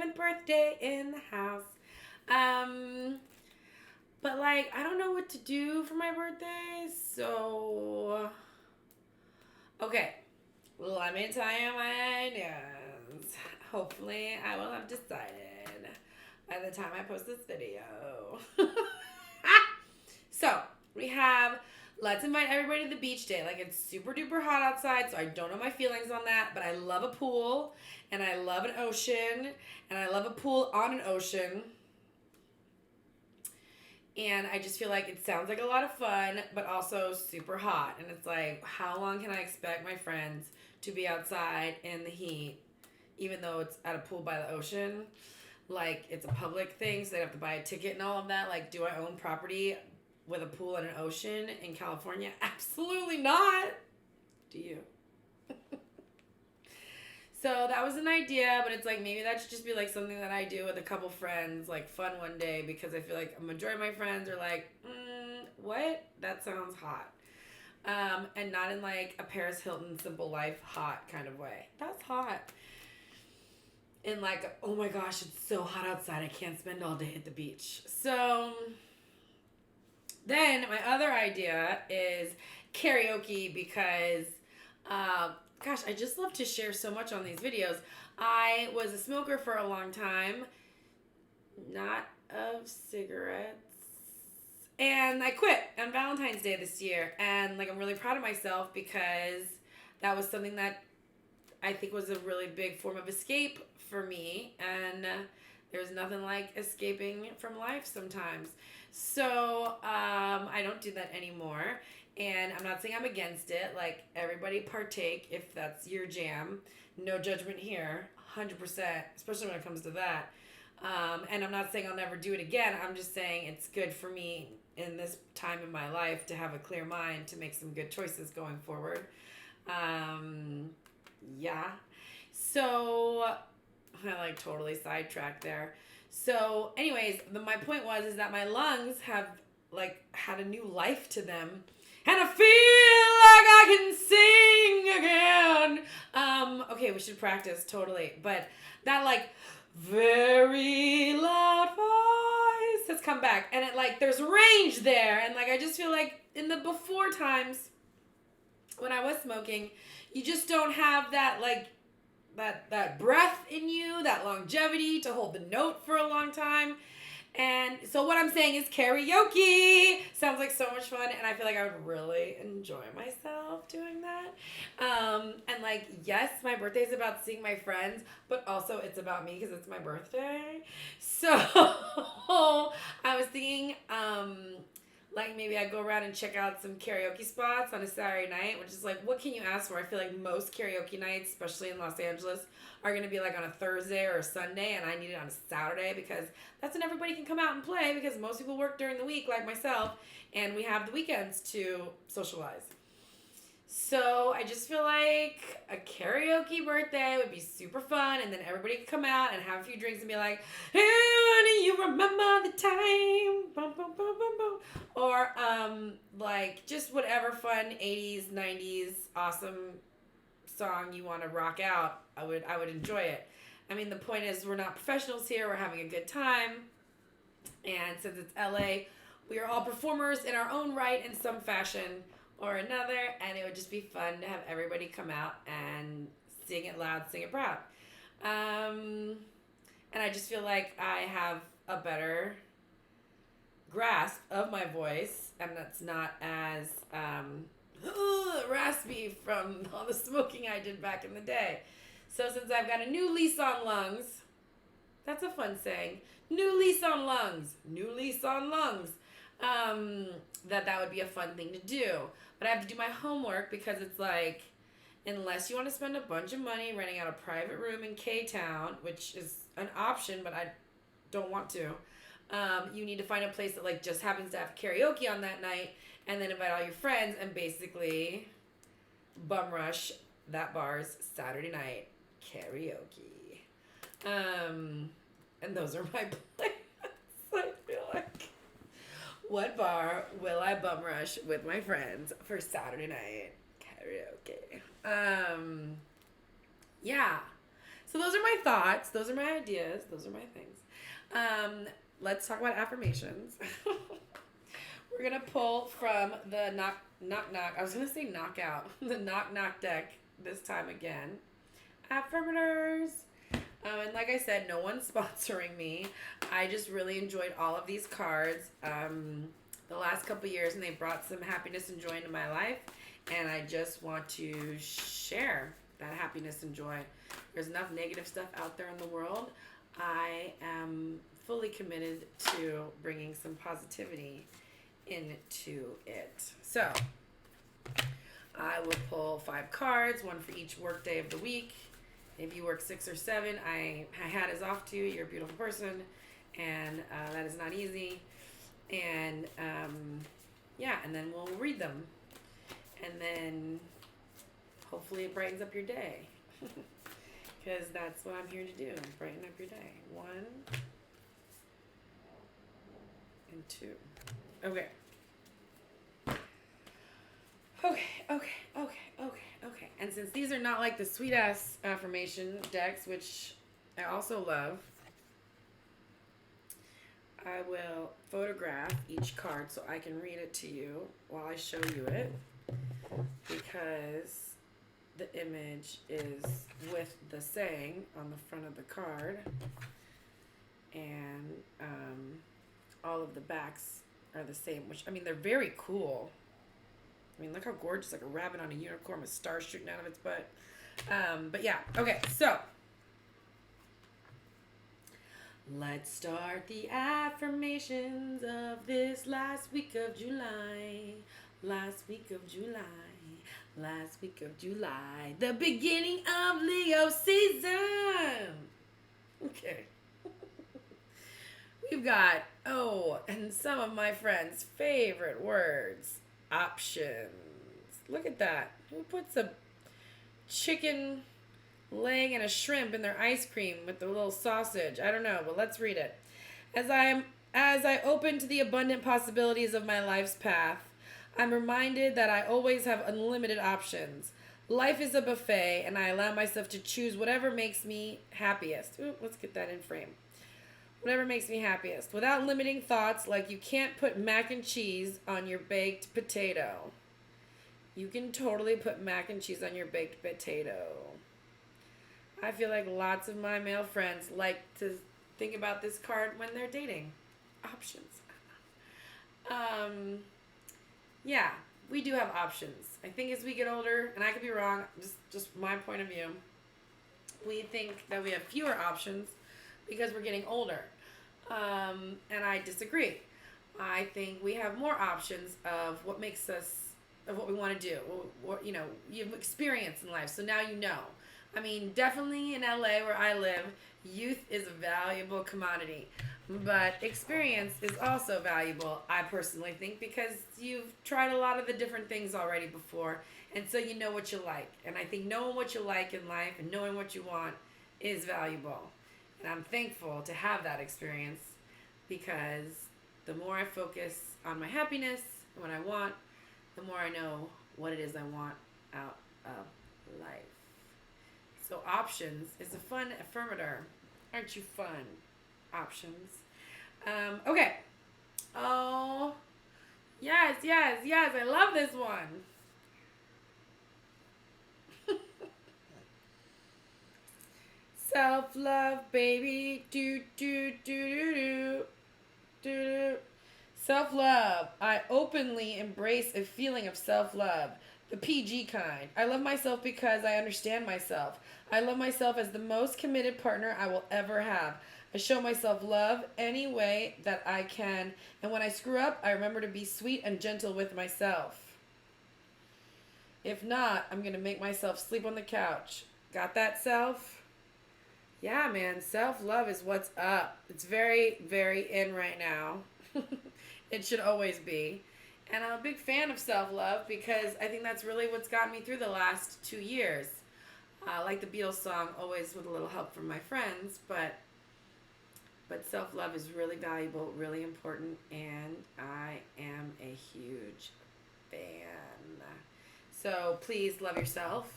11th birthday in the house. But like, I don't know what to do for my birthday, so okay. Let me tell you my ideas. Hopefully, I will have decided by the time I post this video. So, we have let's invite everybody to the beach day. Like, it's super duper hot outside, so I don't know my feelings on that, but I love a pool, and I love an ocean, and I love a pool on an ocean. And I just feel like it sounds like a lot of fun, but also super hot. And it's like, how long can I expect my friends to be outside in the heat, even though it's at a pool by the ocean? Like, it's a public thing, so they have to buy a ticket and all of that. Like, do I own property with a pool and an ocean in California? Absolutely not. Do you? So that was an idea, but it's like maybe that should just be like something that I do with a couple friends, like fun one day, because I feel like a majority of my friends are like, what? That sounds hot. And not in like a Paris Hilton simple life hot kind of way. That's hot. And like, oh my gosh, it's so hot outside. I can't spend all day at the beach. So then my other idea is karaoke because gosh, I just love to share so much on these videos. I was a smoker for a long time, not of cigarettes. And I quit on Valentine's Day this year. And like, I'm really proud of myself because that was something that I think was a really big form of escape for me. And there's nothing like escaping from life sometimes. So I don't do that anymore. And I'm not saying I'm against it. Like, everybody partake if that's your jam. No judgment here, 100%, especially when it comes to that. And I'm not saying I'll never do it again. I'm just saying it's good for me in this time in my life to have a clear mind to make some good choices going forward. Yeah. So, I like totally sidetracked there. So, anyways, my point is that my lungs have like had a new life to them. And I feel like I can sing again. Okay, we should practice, totally. But that, like, very loud voice has come back. And it, like, there's range there. And, like, I just feel like in the before times when I was smoking, you just don't have that, like, that breath in you, that longevity to hold the note for a long time. And so what I'm saying is karaoke sounds like so much fun, and I feel like I would really enjoy myself doing that. And like, yes, my birthday is about seeing my friends, but also it's about me because it's my birthday. So I was thinking, like maybe I'd go around and check out some karaoke spots on a Saturday night, which is like, what can you ask for? I feel like most karaoke nights, especially in Los Angeles, are going to be like on a Thursday or a Sunday, and I need it on a Saturday because that's when everybody can come out and play because most people work during the week like myself, and we have the weekends to socialize. So I just feel like a karaoke birthday would be super fun, and then everybody could come out and have a few drinks and be like, hey, do you remember the time? Boom, boom, boom, boom, boom. Or like just whatever fun 80s, 90s awesome song you want to rock out. I would enjoy it. I mean, the point is we're not professionals here. We're having a good time. And since it's LA, we are all performers in our own right in some fashion or another, and it would just be fun to have everybody come out and sing it loud, sing it proud. And I just feel like I have a better grasp of my voice, and that's not as raspy from all the smoking I did back in the day. So since I've got a new lease on lungs, that's a fun saying, new lease on lungs, new lease on lungs, that would be a fun thing to do. But I have to do my homework because it's like, unless you want to spend a bunch of money renting out a private room in K-Town, which is an option, but I don't want to, you need to find a place that like just happens to have karaoke on that night, and then invite all your friends and basically bum rush that bar's Saturday night karaoke. And those are my plans. I feel like, what bar will I bum rush with my friends for Saturday night karaoke? Yeah. So those are my thoughts. Those are my ideas. Those are my things. Let's talk about affirmations. We're going to pull from the knock. I was going to say knockout. The knock deck this time again. Affirmators. And like I said, no one's sponsoring me. I just really enjoyed all of these cards the last couple years, and they brought some happiness and joy into my life. And I just want to share that happiness and joy. There's enough negative stuff out there in the world. I am fully committed to bringing some positivity into it. So I will pull 5 cards, one for each work day of the week. If you work 6 or 7, my hat is off to you. You're a beautiful person, and that is not easy. And and then we'll read them, and then hopefully it brightens up your day, because that's what I'm here to do, brighten up your day. 1 and 2. Okay. And since these are not like the sweet ass affirmation decks, which I also love, I will photograph each card so I can read it to you while I show you it, because the image is with the saying on the front of the card, and all of the backs are the same, which, I mean, they're very cool. I mean, look how gorgeous, like a rabbit on a unicorn with stars shooting out of its butt. But yeah, okay, so let's start the affirmations of this last week of July. Last week of July. The beginning of Leo season. Okay. We've got, and some of my friends' favorite words. Options. Look at that. Who puts a chicken leg and a shrimp in their ice cream with the little sausage? I don't know, but let's read it. As I open to the abundant possibilities of my life's path, I'm reminded that I always have unlimited options. Life is a buffet, and I allow myself to choose whatever makes me happiest. Ooh, let's get that in frame. Whatever makes me happiest. Without limiting thoughts like you can't put mac and cheese on your baked potato. You can totally put mac and cheese on your baked potato. I feel like lots of my male friends like to think about this card when they're dating. Options. Yeah, we do have options. I think as we get older, and I could be wrong, just my point of view, we think that we have fewer options because we're getting older. And I disagree. I think we have more options of what makes us, of what we want to do. What, you have experience in life, so now you know. I mean, definitely in LA where I live, youth is a valuable commodity. But experience is also valuable, I personally think, because you've tried a lot of the different things already before, and so you know what you like. And I think knowing what you like in life and knowing what you want is valuable. And I'm thankful to have that experience, because the more I focus on my happiness and what I want, the more I know what it is I want out of life. So options is a fun affirmator. Aren't you fun? Options. Okay. Oh, yes. I love this one. Self-love, baby. Do. Self-love. I openly embrace a feeling of self-love. The PG kind. I love myself because I understand myself. I love myself as the most committed partner I will ever have. I show myself love any way that I can. And when I screw up, I remember to be sweet and gentle with myself. If not, I'm going to make myself sleep on the couch. Got that, self? Yeah, man, self-love is what's up. It's very, very in right now. It should always be. And I'm a big fan of self-love because I think that's really what's gotten me through the last 2 years. Like the Beatles song, always with a little help from my friends, but self-love is really valuable, really important, and I am a huge fan. So please love yourself.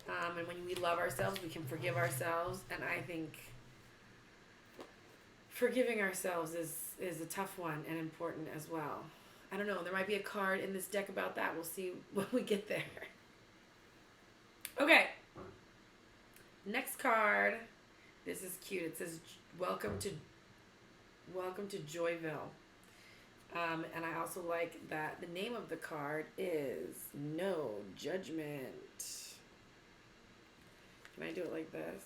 And when we love ourselves, we can forgive ourselves. And I think forgiving ourselves is a tough one and important as well. I don't know. There might be a card in this deck about that. We'll see when we get there. Okay. Next card. This is cute. It says, "Welcome to Joyville." And I also like that the name of the card is No Judgment. Can I do it like this?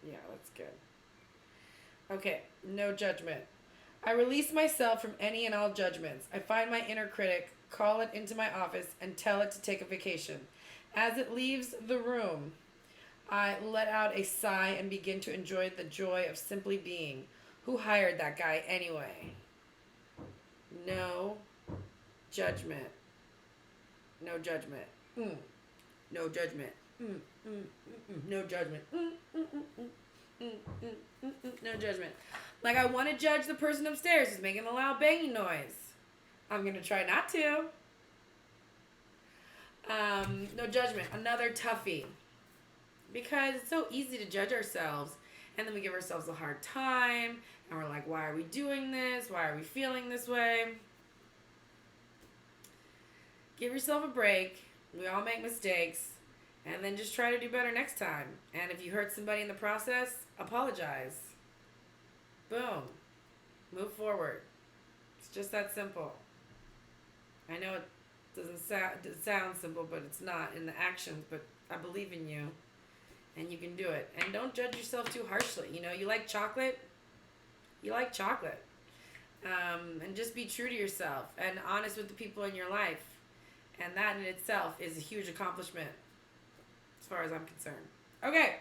Yeah, that's good. Okay, no judgment. I release myself from any and all judgments. I find my inner critic, call it into my office, and tell it to take a vacation. As it leaves the room, I let out a sigh and begin to enjoy the joy of simply being. Who hired that guy anyway? No judgment. No judgment. No judgment. No judgment. No judgment. Like, I want to judge the person upstairs who's making a loud banging noise. I'm going to try not to. No judgment. Another toughie. Because it's so easy to judge ourselves. And then we give ourselves a hard time. And we're like, why are we doing this? Why are we feeling this way? Give yourself a break. We all make mistakes. And then just try to do better next time. And if you hurt somebody in the process, apologize. Boom. Move forward. It's just that simple. I know it sound simple, but it's not in the actions. But I believe in you. And you can do it. And don't judge yourself too harshly. You know, you like chocolate? You like chocolate. And just be true to yourself. And honest with the people in your life. And that in itself is a huge accomplishment. As far as I'm concerned. Okay.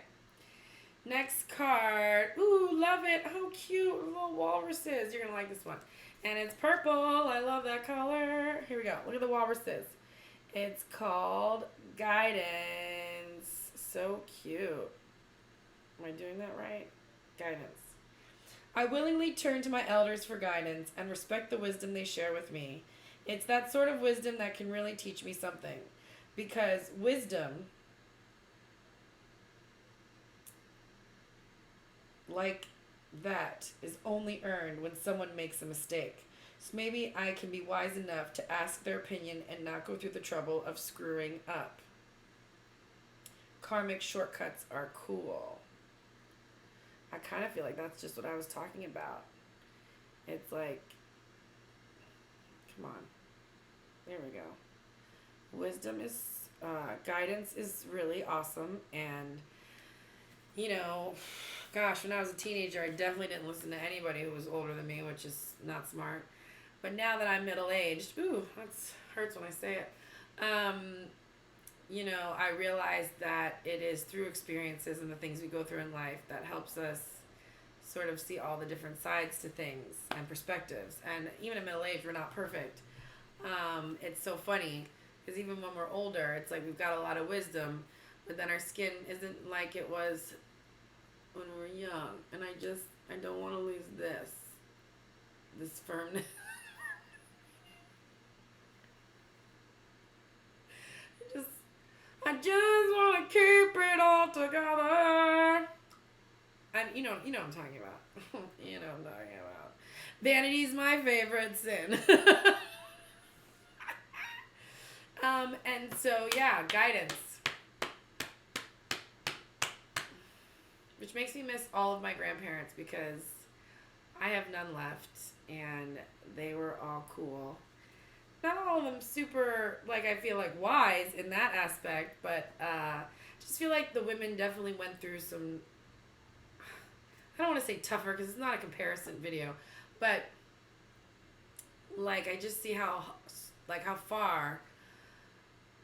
Next card. Ooh, love it. How cute. Little walruses. You're going to like this one. And it's purple. I love that color. Here we go. Look at the walruses. It's called Guidance. So cute. Am I doing that right? Guidance. I willingly turn to my elders for guidance and respect the wisdom they share with me. It's that sort of wisdom that can really teach me something. Because wisdom, like that, is only earned when someone makes a mistake. So maybe I can be wise enough to ask their opinion and not go through the trouble of screwing up. Karmic shortcuts are cool. I kind of feel like that's just what I was talking about. It's like, come on. There we go. Wisdom is, guidance is really awesome. And, you know, gosh, when I was a teenager, I definitely didn't listen to anybody who was older than me, which is not smart. But now that I'm middle-aged, ooh, that hurts when I say it. You know, I realize that it is through experiences and the things we go through in life that helps us sort of see all the different sides to things and perspectives. And even in middle age, we're not perfect. It's so funny because even when we're older, it's like we've got a lot of wisdom, but then our skin isn't like it was when we were young. And I don't want to lose this firmness. I just want to keep it all together. And you know what I'm talking about. You know what I'm talking about. Vanity's my favorite sin. And so, yeah, guidance. Which makes me miss all of my grandparents because I have none left. And they were all cool. Not all of them super, like, I feel like wise in that aspect, but just feel like the women definitely went through some, I don't want to say tougher because it's not a comparison video, but like I just see how far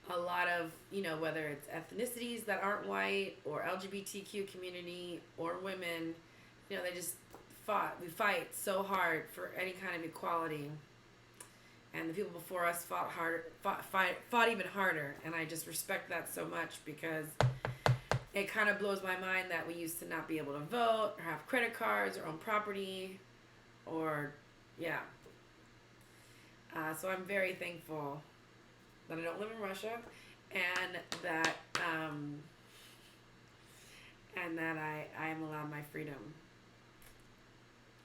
a lot of, you know, whether it's ethnicities that aren't white or LGBTQ community or women, you know, we fight so hard for any kind of equality. And the people before us fought even harder. And I just respect that so much because it kind of blows my mind that we used to not be able to vote or have credit cards or own property or, yeah. So I'm very thankful that I don't live in Russia, and that I am allowed my freedom.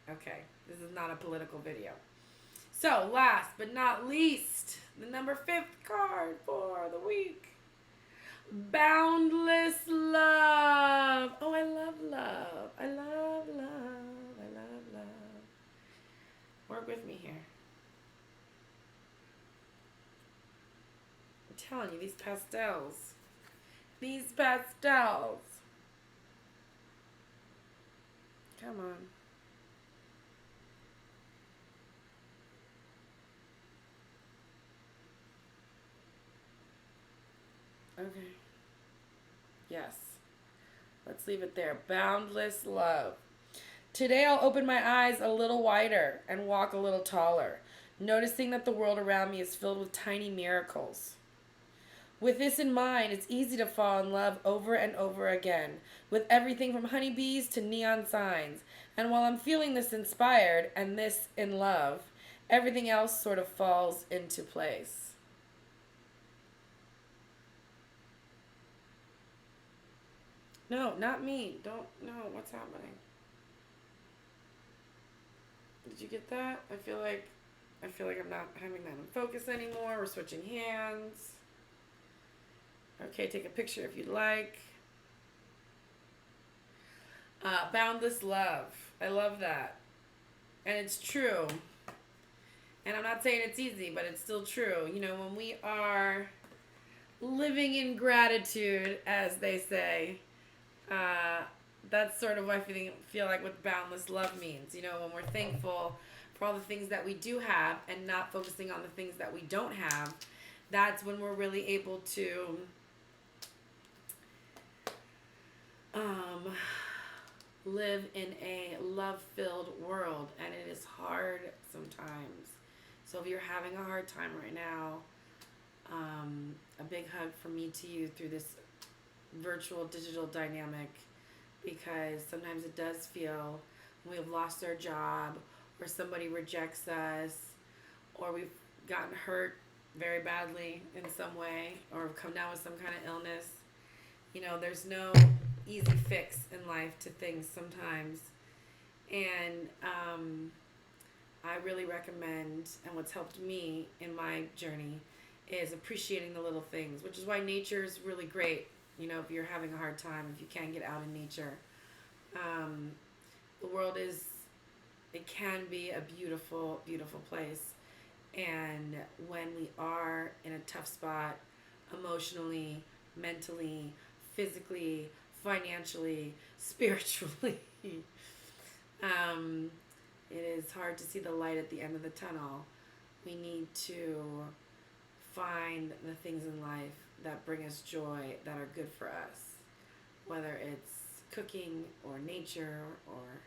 Okay, this is not a political video. So last but not least, the number 5th card for the week. Boundless love. Oh, I love love. I love love. I love love. Work with me here. I'm telling you, these pastels. These pastels. Come on. Okay. Yes. Let's leave it there. Boundless love. Today I'll open my eyes a little wider and walk a little taller, noticing that the world around me is filled with tiny miracles. With this in mind, it's easy to fall in love over and over again, with everything from honeybees to neon signs. And while I'm feeling this inspired and this in love, everything else sort of falls into place. No, not me. Don't, no, what's happening? Did you get that? I feel like I'm not having that in focus anymore. We're switching hands. Okay, take a picture if you'd like. Boundless love. I love that. And it's true. And I'm not saying it's easy, but it's still true. You know, when we are living in gratitude, as they say, that's sort of what I feel like what boundless love means. You know, when we're thankful for all the things that we do have and not focusing on the things that we don't have, that's when we're really able to live in a love-filled world. And it is hard sometimes. So if you're having a hard time right now, a big hug from me to you through this virtual digital dynamic, because sometimes it does feel we have lost our job, or somebody rejects us, or we've gotten hurt very badly in some way, or come down with some kind of illness. You know, there's no easy fix in life to things sometimes. And I really recommend, and what's helped me in my journey is appreciating the little things, which is why nature is really great. You know, if you're having a hard time, if you can get out in nature. The world it can be a beautiful, beautiful place. And when we are in a tough spot, emotionally, mentally, physically, financially, spiritually, it is hard to see the light at the end of the tunnel. We need to find the things in life that bring us joy, that are good for us, whether it's cooking or nature, or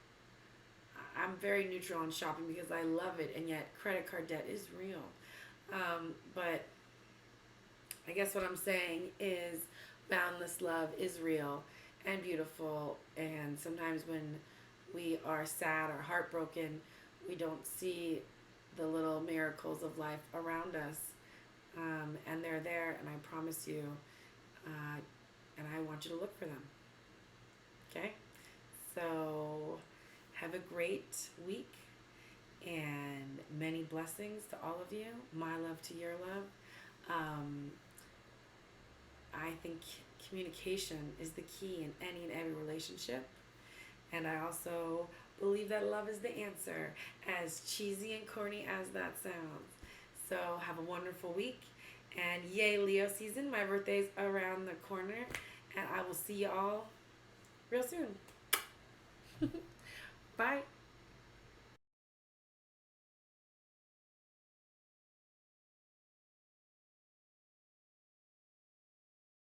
I'm very neutral on shopping because I love it, and yet credit card debt is real. But I guess what I'm saying is boundless love is real and beautiful, and sometimes when we are sad or heartbroken, we don't see the little miracles of life around us. And they're there, and I promise you, and I want you to look for them. Okay? So, have a great week, and many blessings to all of you. My love to your love. I think communication is the key in any and every relationship. And I also believe that love is the answer, as cheesy and corny as that sounds. So have a wonderful week, and yay Leo season. My birthday's around the corner, and I will see you all real soon. Bye.